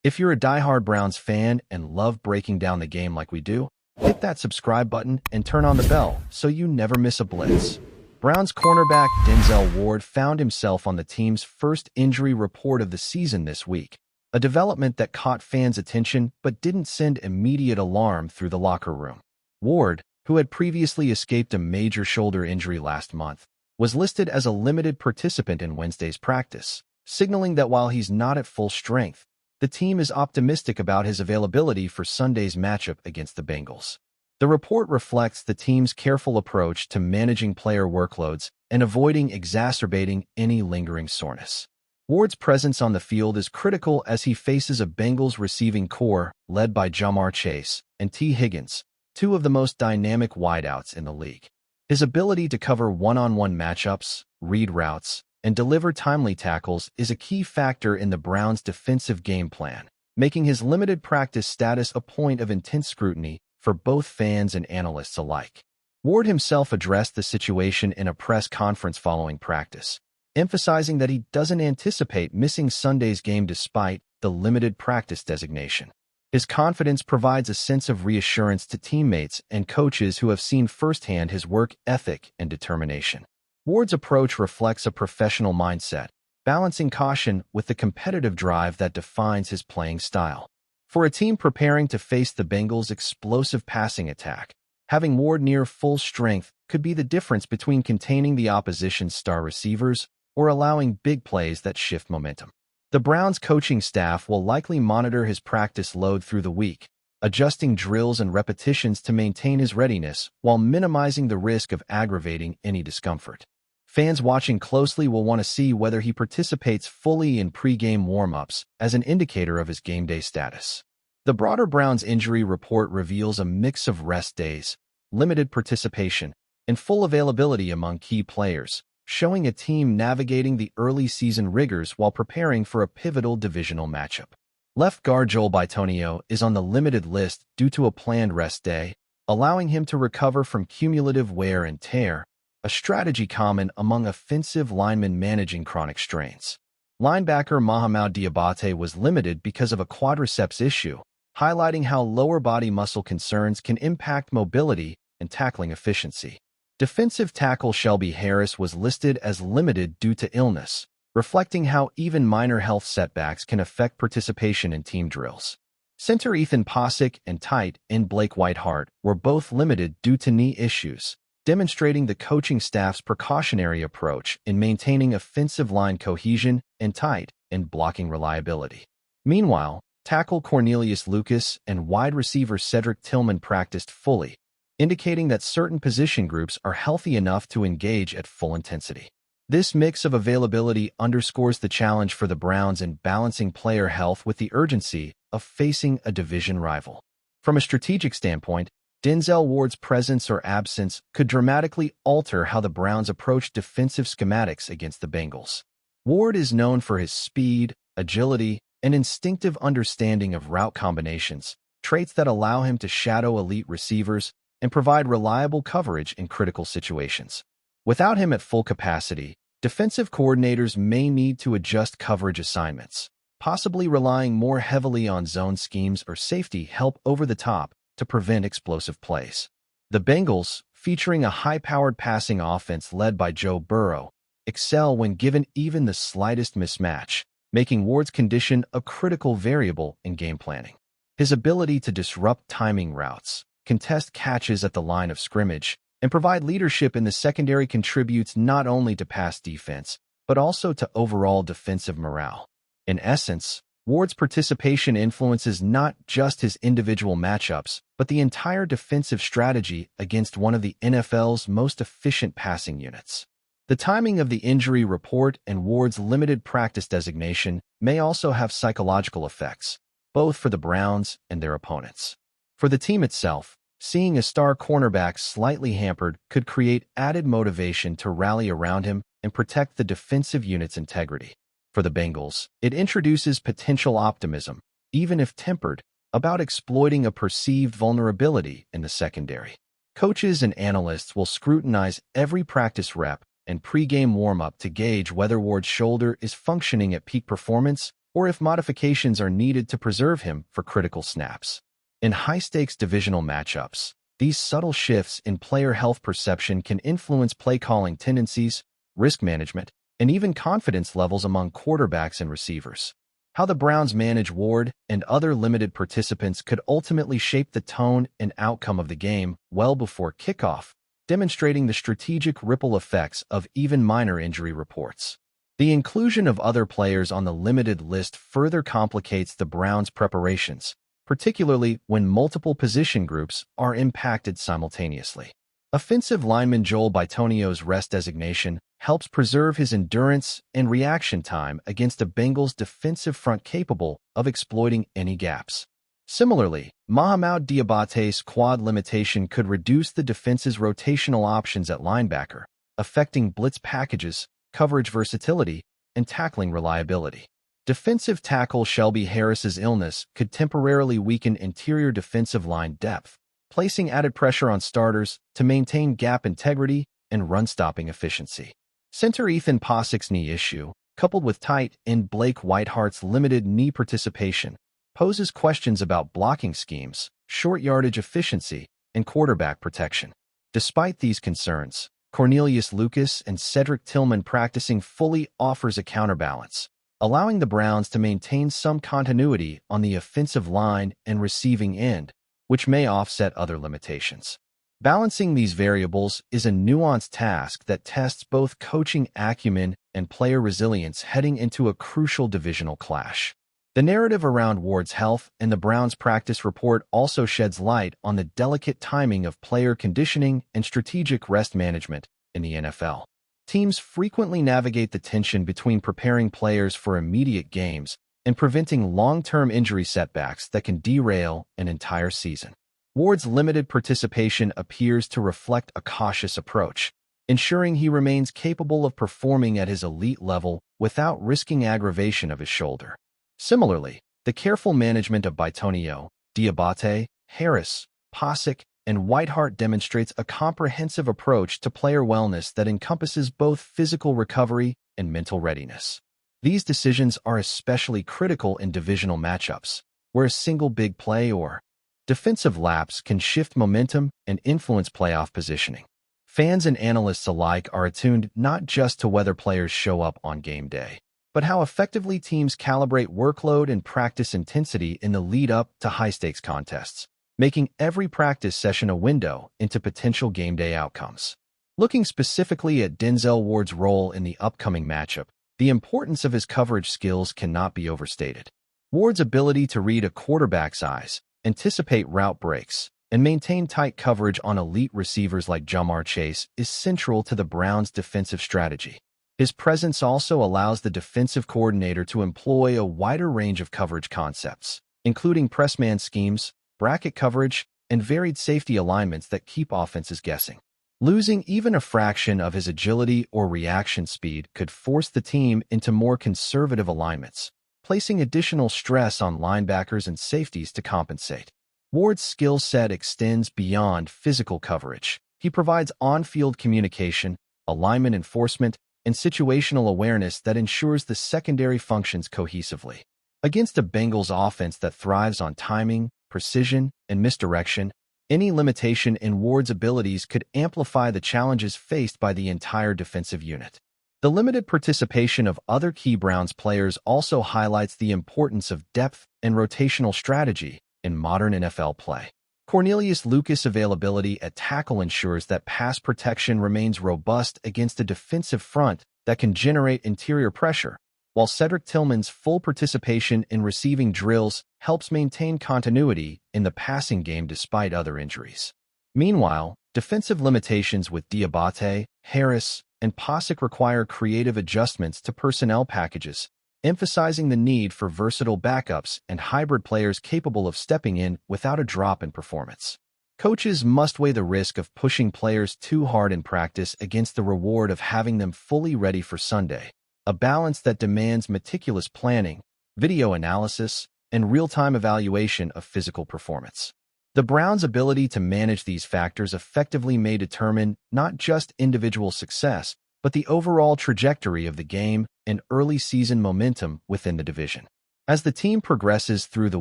If you're a diehard Browns fan and love breaking down the game like we do, hit that subscribe button and turn on the bell so you never miss a blitz. Browns cornerback Denzel Ward found himself on the team's first injury report of the season this week, a development that caught fans' attention but didn't send immediate alarm through the locker room. Ward, who had previously escaped a major shoulder injury last month, was listed as a limited participant in Wednesday's practice, signaling that while he's not at full strength, the team is optimistic about his availability for Sunday's matchup against the Bengals. The report reflects the team's careful approach to managing player workloads and avoiding exacerbating any lingering soreness. Ward's presence on the field is critical as he faces a Bengals receiving core led by Ja'Marr Chase and T. Higgins, two of the most dynamic wideouts in the league. His ability to cover one-on-one matchups, read routes, and deliver timely tackles is a key factor in the Browns' defensive game plan, making his limited practice status a point of intense scrutiny for both fans and analysts alike. Ward himself addressed the situation in a press conference following practice, emphasizing that he doesn't anticipate missing Sunday's game despite the limited practice designation. His confidence provides a sense of reassurance to teammates and coaches who have seen firsthand his work ethic and determination. Ward's approach reflects a professional mindset, balancing caution with the competitive drive that defines his playing style. For a team preparing to face the Bengals' explosive passing attack, having Ward near full strength could be the difference between containing the opposition's star receivers or allowing big plays that shift momentum. The Browns' coaching staff will likely monitor his practice load through the week, adjusting drills and repetitions to maintain his readiness while minimizing the risk of aggravating any discomfort. Fans watching closely will want to see whether he participates fully in pre-game warm-ups as an indicator of his game day status. The broader Browns injury report reveals a mix of rest days, limited participation, and full availability among key players, showing a team navigating the early season rigors while preparing for a pivotal divisional matchup. Left guard Joel Bitonio is on the limited list due to a planned rest day, allowing him to recover from cumulative wear and tear, a strategy common among offensive linemen managing chronic strains. Linebacker Mohamed Diabate was limited because of a quadriceps issue, highlighting how lower body muscle concerns can impact mobility and tackling efficiency. Defensive tackle Shelby Harris was listed as limited due to illness, reflecting how even minor health setbacks can affect participation in team drills. Center Ethan Posick and tight end Blake Whiteheart were both limited due to knee issues, demonstrating the coaching staff's precautionary approach in maintaining offensive line cohesion and tight end blocking reliability. Meanwhile, tackle Cornelius Lucas and wide receiver Cedric Tillman practiced fully, indicating that certain position groups are healthy enough to engage at full intensity. This mix of availability underscores the challenge for the Browns in balancing player health with the urgency of facing a division rival. From a strategic standpoint, Denzel Ward's presence or absence could dramatically alter how the Browns approach defensive schematics against the Bengals. Ward is known for his speed, agility, and instinctive understanding of route combinations, traits that allow him to shadow elite receivers and provide reliable coverage in critical situations. Without him at full capacity, defensive coordinators may need to adjust coverage assignments, possibly relying more heavily on zone schemes or safety help over the top to prevent explosive plays. The Bengals, featuring a high-powered passing offense led by Joe Burrow, excel when given even the slightest mismatch, making Ward's condition a critical variable in game planning. His ability to disrupt timing routes, contest catches at the line of scrimmage, and provide leadership in the secondary contributes not only to pass defense, but also to overall defensive morale. In essence, Ward's participation influences not just his individual matchups, but the entire defensive strategy against one of the NFL's most efficient passing units. The timing of the injury report and Ward's limited practice designation may also have psychological effects, both for the Browns and their opponents. For the team itself, seeing a star cornerback slightly hampered could create added motivation to rally around him and protect the defensive unit's integrity. For the Bengals, it introduces potential optimism, even if tempered, about exploiting a perceived vulnerability in the secondary. Coaches and analysts will scrutinize every practice rep and pre-game warm-up to gauge whether Ward's shoulder is functioning at peak performance or if modifications are needed to preserve him for critical snaps. In high-stakes divisional matchups, these subtle shifts in player health perception can influence play-calling tendencies, risk management, and even confidence levels among quarterbacks and receivers. How the Browns manage Ward and other limited participants could ultimately shape the tone and outcome of the game well before kickoff, demonstrating the strategic ripple effects of even minor injury reports. The inclusion of other players on the limited list further complicates the Browns' preparations, particularly when multiple position groups are impacted simultaneously. Offensive lineman Joel Bitonio's rest designation helps preserve his endurance and reaction time against a Bengals defensive front capable of exploiting any gaps. Similarly, Mohamoud Diabate's quad limitation could reduce the defense's rotational options at linebacker, affecting blitz packages, coverage versatility, and tackling reliability. Defensive tackle Shelby Harris's illness could temporarily weaken interior defensive line depth, placing added pressure on starters to maintain gap integrity and run-stopping efficiency. Center Ethan Posick's knee issue, coupled with tight end Blake Whitehart's limited knee participation, poses questions about blocking schemes, short yardage efficiency, and quarterback protection. Despite these concerns, Cornelius Lucas and Cedric Tillman practicing fully offers a counterbalance, allowing the Browns to maintain some continuity on the offensive line and receiving end, which may offset other limitations. Balancing these variables is a nuanced task that tests both coaching acumen and player resilience heading into a crucial divisional clash. The narrative around Ward's health and the Browns' practice report also sheds light on the delicate timing of player conditioning and strategic rest management in the NFL. Teams frequently navigate the tension between preparing players for immediate games and preventing long-term injury setbacks that can derail an entire season. Ward's limited participation appears to reflect a cautious approach, ensuring he remains capable of performing at his elite level without risking aggravation of his shoulder. Similarly, the careful management of Bitonio, Diabate, Harris, Posick, and Whitehart demonstrates a comprehensive approach to player wellness that encompasses both physical recovery and mental readiness. These decisions are especially critical in divisional matchups, where a single big play or defensive lapse can shift momentum and influence playoff positioning. Fans and analysts alike are attuned not just to whether players show up on game day, but how effectively teams calibrate workload and practice intensity in the lead-up to high-stakes contests, making every practice session a window into potential game day outcomes. Looking specifically at Denzel Ward's role in the upcoming matchup, the importance of his coverage skills cannot be overstated. Ward's ability to read a quarterback's eyes, anticipate route breaks, and maintain tight coverage on elite receivers like Ja'Marr Chase is central to the Browns' defensive strategy. His presence also allows the defensive coordinator to employ a wider range of coverage concepts, including press-man schemes, bracket coverage, and varied safety alignments that keep offenses guessing. Losing even a fraction of his agility or reaction speed could force the team into more conservative alignments, placing additional stress on linebackers and safeties to compensate. Ward's skill set extends beyond physical coverage. He provides on-field communication, alignment enforcement, and situational awareness that ensures the secondary functions cohesively. Against a Bengals offense that thrives on timing, precision, and misdirection, any limitation in Ward's abilities could amplify the challenges faced by the entire defensive unit. The limited participation of other key Browns players also highlights the importance of depth and rotational strategy in modern NFL play. Cornelius Lucas' availability at tackle ensures that pass protection remains robust against a defensive front that can generate interior pressure, while Cedric Tillman's full participation in receiving drills helps maintain continuity in the passing game despite other injuries. Meanwhile, defensive limitations with Diabate, Harris, and Posick require creative adjustments to personnel packages, emphasizing the need for versatile backups and hybrid players capable of stepping in without a drop in performance. Coaches must weigh the risk of pushing players too hard in practice against the reward of having them fully ready for Sunday, a balance that demands meticulous planning, video analysis, and real-time evaluation of physical performance. The Browns' ability to manage these factors effectively may determine not just individual success, but the overall trajectory of the game and early season momentum within the division. As the team progresses through the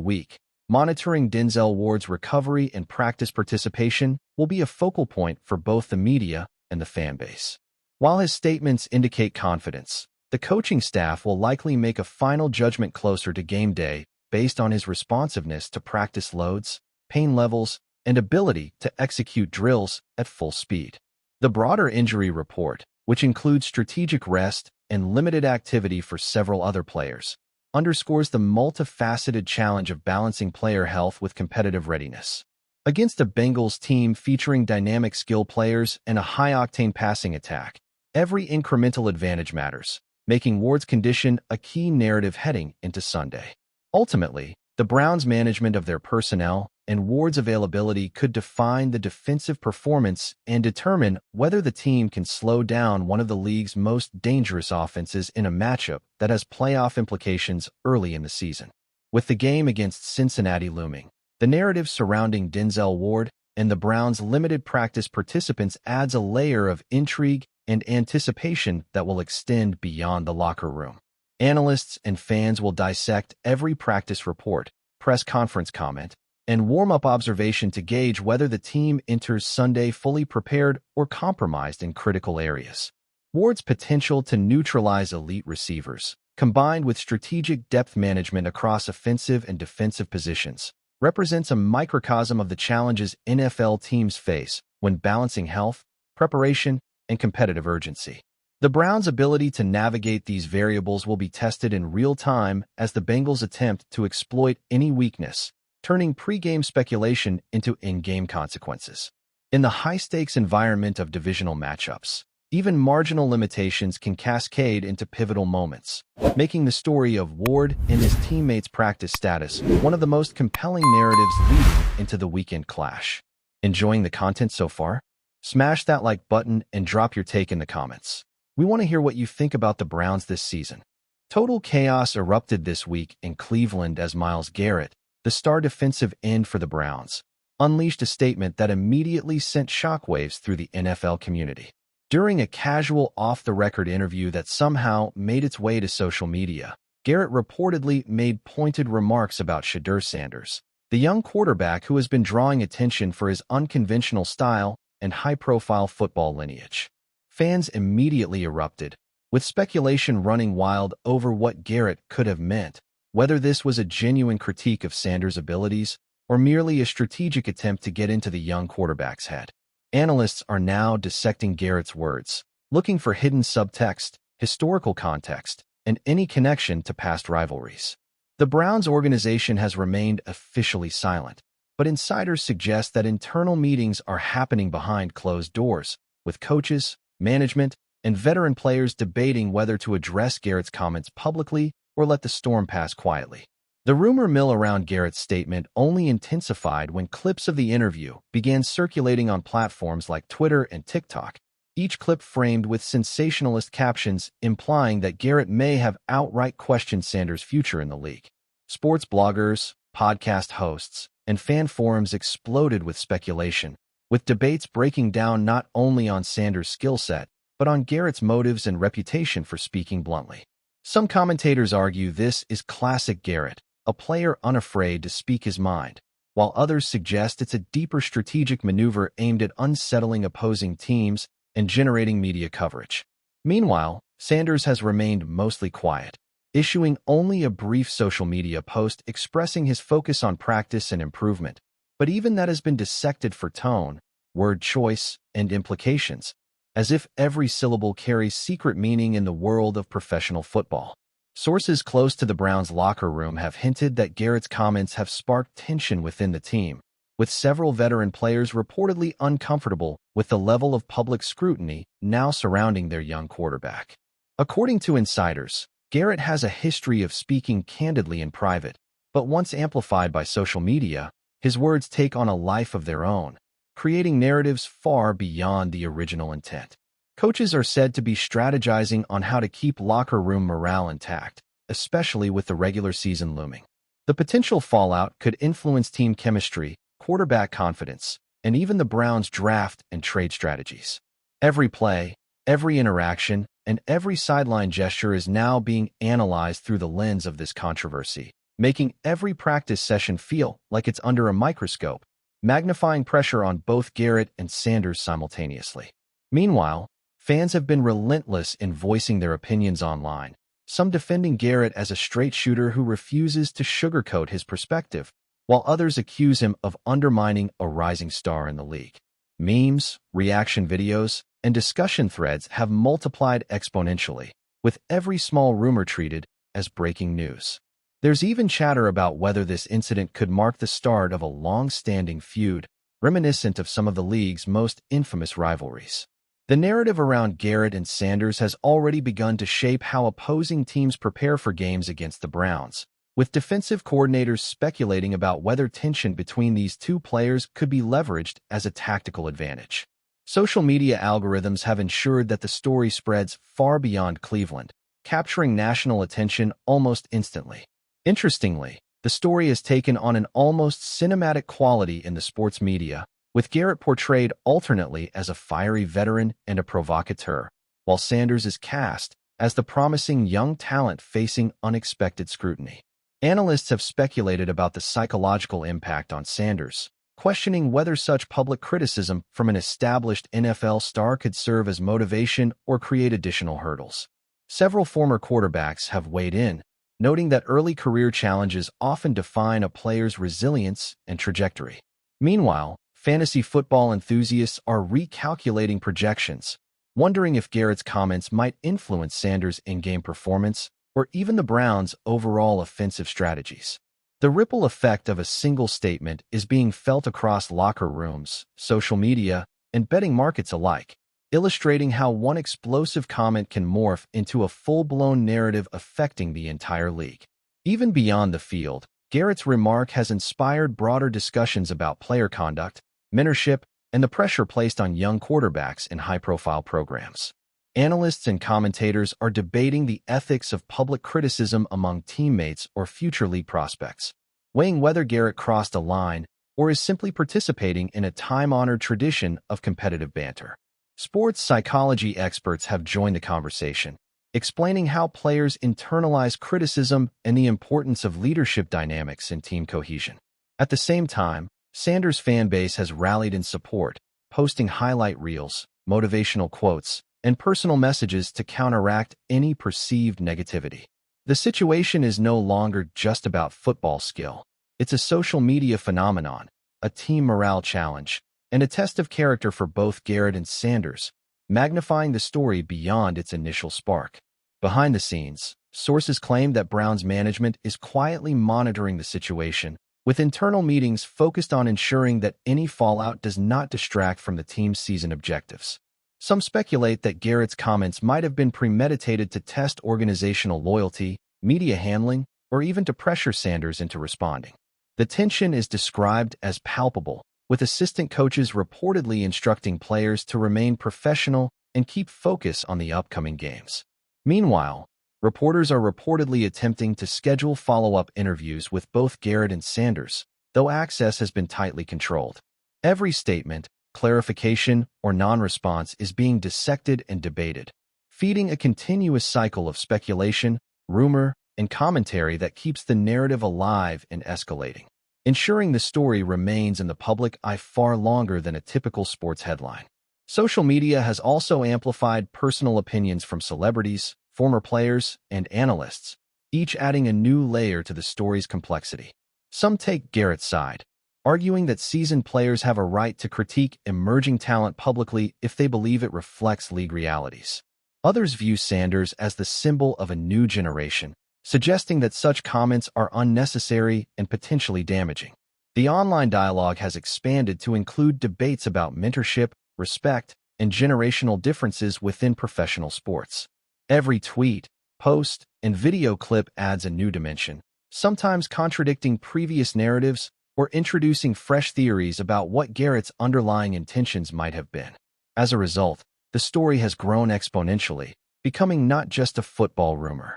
week, monitoring Denzel Ward's recovery and practice participation will be a focal point for both the media and the fan base. While his statements indicate confidence, the coaching staff will likely make a final judgment closer to game day based on his responsiveness to practice loads, pain levels, and ability to execute drills at full speed. The broader injury report, which includes strategic rest and limited activity for several other players, underscores the multifaceted challenge of balancing player health with competitive readiness. Against a Bengals team featuring dynamic skill players and a high-octane passing attack, every incremental advantage matters, making Ward's condition a key narrative heading into Sunday. Ultimately, the Browns' management of their personnel and Ward's availability could define the defensive performance and determine whether the team can slow down one of the league's most dangerous offenses in a matchup that has playoff implications early in the season. With the game against Cincinnati looming, the narrative surrounding Denzel Ward and the Browns' limited practice participants adds a layer of intrigue and anticipation that will extend beyond the locker room. Analysts and fans will dissect every practice report, press conference comment, and warm-up observation to gauge whether the team enters Sunday fully prepared or compromised in critical areas. Ward's potential to neutralize elite receivers, combined with strategic depth management across offensive and defensive positions, represents a microcosm of the challenges NFL teams face when balancing health, preparation, and competitive urgency. The Browns' ability to navigate these variables will be tested in real time as the Bengals attempt to exploit any weakness, turning pre-game speculation into in-game consequences. In the high-stakes environment of divisional matchups, even marginal limitations can cascade into pivotal moments, making the story of Ward and his teammates' practice status one of the most compelling narratives leading into the weekend clash. Enjoying the content so far? Smash that like button and drop your take in the comments. We want to hear what you think about the Browns this season. Total chaos erupted this week in Cleveland as Myles Garrett, the star defensive end for the Browns, unleashed a statement that immediately sent shockwaves through the NFL community. During a casual off-the-record interview that somehow made its way to social media, Garrett reportedly made pointed remarks about Shedeur Sanders, the young quarterback who has been drawing attention for his unconventional style and high-profile football lineage. Fans immediately erupted, with speculation running wild over what Garrett could have meant, whether this was a genuine critique of Sanders' abilities or merely a strategic attempt to get into the young quarterback's head. Analysts are now dissecting Garrett's words, looking for hidden subtext, historical context, and any connection to past rivalries. The Browns organization has remained officially silent, but insiders suggest that internal meetings are happening behind closed doors, with coaches, management, and veteran players debating whether to address Garrett's comments publicly or let the storm pass quietly. The rumor mill around Garrett's statement only intensified when clips of the interview began circulating on platforms like Twitter and TikTok, each clip framed with sensationalist captions implying that Garrett may have outright questioned Sanders' future in the league. Sports bloggers, podcast hosts, and fan forums exploded with speculation, with debates breaking down not only on Sanders' skill set, but on Garrett's motives and reputation for speaking bluntly. Some commentators argue this is classic Garrett, a player unafraid to speak his mind, while others suggest it's a deeper strategic maneuver aimed at unsettling opposing teams and generating media coverage. Meanwhile, Sanders has remained mostly quiet, issuing only a brief social media post expressing his focus on practice and improvement, but even that has been dissected for tone, word choice, and implications, as if every syllable carries secret meaning in the world of professional football. Sources close to the Browns' locker room have hinted that Garrett's comments have sparked tension within the team, with several veteran players reportedly uncomfortable with the level of public scrutiny now surrounding their young quarterback. According to insiders, Garrett has a history of speaking candidly in private, but once amplified by social media, his words take on a life of their own, creating narratives far beyond the original intent. Coaches are said to be strategizing on how to keep locker room morale intact, especially with the regular season looming. The potential fallout could influence team chemistry, quarterback confidence, and even the Browns' draft and trade strategies. Every play, every interaction, and every sideline gesture is now being analyzed through the lens of this controversy, making every practice session feel like it's under a microscope, magnifying pressure on both Garrett and Sanders simultaneously. Meanwhile, fans have been relentless in voicing their opinions online, some defending Garrett as a straight shooter who refuses to sugarcoat his perspective, while others accuse him of undermining a rising star in the league. Memes, reaction videos, and discussion threads have multiplied exponentially, with every small rumor treated as breaking news. There's even chatter about whether this incident could mark the start of a long-standing feud, reminiscent of some of the league's most infamous rivalries. The narrative around Garrett and Sanders has already begun to shape how opposing teams prepare for games against the Browns, with defensive coordinators speculating about whether tension between these two players could be leveraged as a tactical advantage. Social media algorithms have ensured that the story spreads far beyond Cleveland, capturing national attention almost instantly. Interestingly, the story has taken on an almost cinematic quality in the sports media, with Garrett portrayed alternately as a fiery veteran and a provocateur, while Sanders is cast as the promising young talent facing unexpected scrutiny. Analysts have speculated about the psychological impact on Sanders, questioning whether such public criticism from an established NFL star could serve as motivation or create additional hurdles. Several former quarterbacks have weighed in, noting that early career challenges often define a player's resilience and trajectory. Meanwhile, fantasy football enthusiasts are recalculating projections, wondering if Garrett's comments might influence Sanders' in-game performance or even the Browns' overall offensive strategies. The ripple effect of a single statement is being felt across locker rooms, social media, and betting markets alike, illustrating how one explosive comment can morph into a full-blown narrative affecting the entire league. Even beyond the field, Garrett's remark has inspired broader discussions about player conduct, mentorship, and the pressure placed on young quarterbacks in high-profile programs. Analysts and commentators are debating the ethics of public criticism among teammates or future league prospects, weighing whether Garrett crossed a line or is simply participating in a time-honored tradition of competitive banter. Sports psychology experts have joined the conversation, explaining how players internalize criticism and the importance of leadership dynamics in team cohesion. At the same time, Sanders' fan base has rallied in support, posting highlight reels, motivational quotes, and personal messages to counteract any perceived negativity. The situation is no longer just about football skill. It's a social media phenomenon, a team morale challenge, and a test of character for both Garrett and Sanders, magnifying the story beyond its initial spark. Behind the scenes, sources claim that Browns management is quietly monitoring the situation, with internal meetings focused on ensuring that any fallout does not distract from the team's season objectives. Some speculate that Garrett's comments might have been premeditated to test organizational loyalty, media handling, or even to pressure Sanders into responding. The tension is described as palpable, with assistant coaches reportedly instructing players to remain professional and keep focus on the upcoming games. Meanwhile, reporters are reportedly attempting to schedule follow-up interviews with both Garrett and Sanders, though access has been tightly controlled. Every statement, clarification, or non-response is being dissected and debated, feeding a continuous cycle of speculation, rumor, and commentary that keeps the narrative alive and escalating, ensuring the story remains in the public eye far longer than a typical sports headline. Social media has also amplified personal opinions from celebrities, former players, and analysts, each adding a new layer to the story's complexity. Some take Garrett's side, arguing that seasoned players have a right to critique emerging talent publicly if they believe it reflects league realities. Others view Sanders as the symbol of a new generation, suggesting that such comments are unnecessary and potentially damaging. The online dialogue has expanded to include debates about mentorship, respect, and generational differences within professional sports. Every tweet, post, and video clip adds a new dimension, sometimes contradicting previous narratives or introducing fresh theories about what Garrett's underlying intentions might have been. As a result, the story has grown exponentially, becoming not just a football rumor,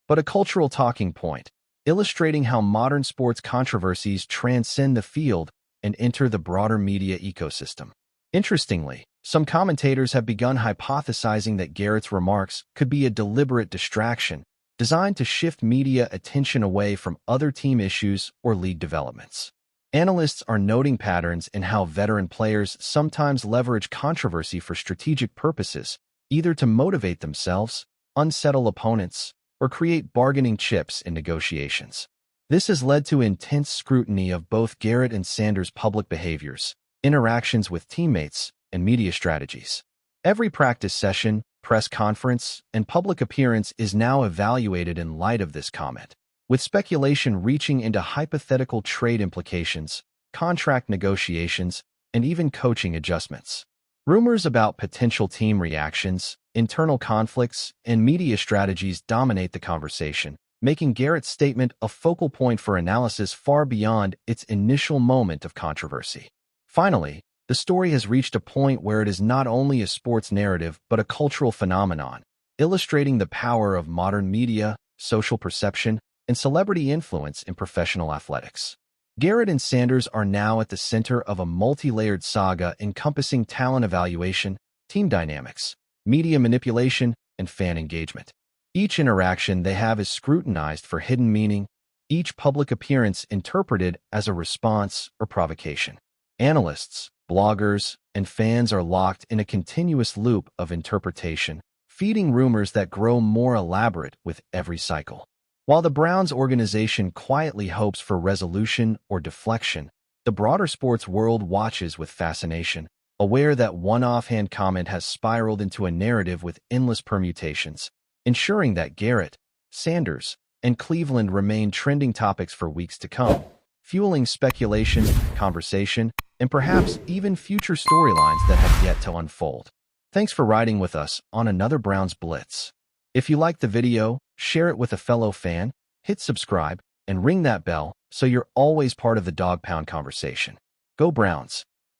but a cultural talking point, illustrating how modern sports controversies transcend the field and enter the broader media ecosystem. Interestingly, some commentators have begun hypothesizing that Garrett's remarks could be a deliberate distraction, designed to shift media attention away from other team issues or league developments. Analysts are noting patterns in how veteran players sometimes leverage controversy for strategic purposes, either to motivate themselves, unsettle opponents, or create bargaining chips in negotiations. This has led to intense scrutiny of both Garrett and Sanders' public behaviors, interactions with teammates, and media strategies. Every practice session, press conference, and public appearance is now evaluated in light of this comment, with speculation reaching into hypothetical trade implications, contract negotiations, and even coaching adjustments. Rumors about potential team reactions, internal conflicts, and media strategies dominate the conversation, making Garrett's statement a focal point for analysis far beyond its initial moment of controversy. Finally, the story has reached a point where it is not only a sports narrative but a cultural phenomenon, illustrating the power of modern media, social perception, and celebrity influence in professional athletics. Garrett and Sanders are now at the center of a multi-layered saga encompassing talent evaluation, team dynamics, media manipulation, and fan engagement. Each interaction they have is scrutinized for hidden meaning, each public appearance interpreted as a response or provocation. Analysts, bloggers, and fans are locked in a continuous loop of interpretation, feeding rumors that grow more elaborate with every cycle. While the Browns organization quietly hopes for resolution or deflection, the broader sports world watches with fascination, aware that one offhand comment has spiraled into a narrative with endless permutations, ensuring that Garrett, Sanders, and Cleveland remain trending topics for weeks to come, fueling speculation, conversation, and perhaps even future storylines that have yet to unfold. Thanks for riding with us on another Browns Blitz. If you liked the video, share it with a fellow fan, hit subscribe, and ring that bell so you're always part of the Dawg Pound conversation. Go Browns!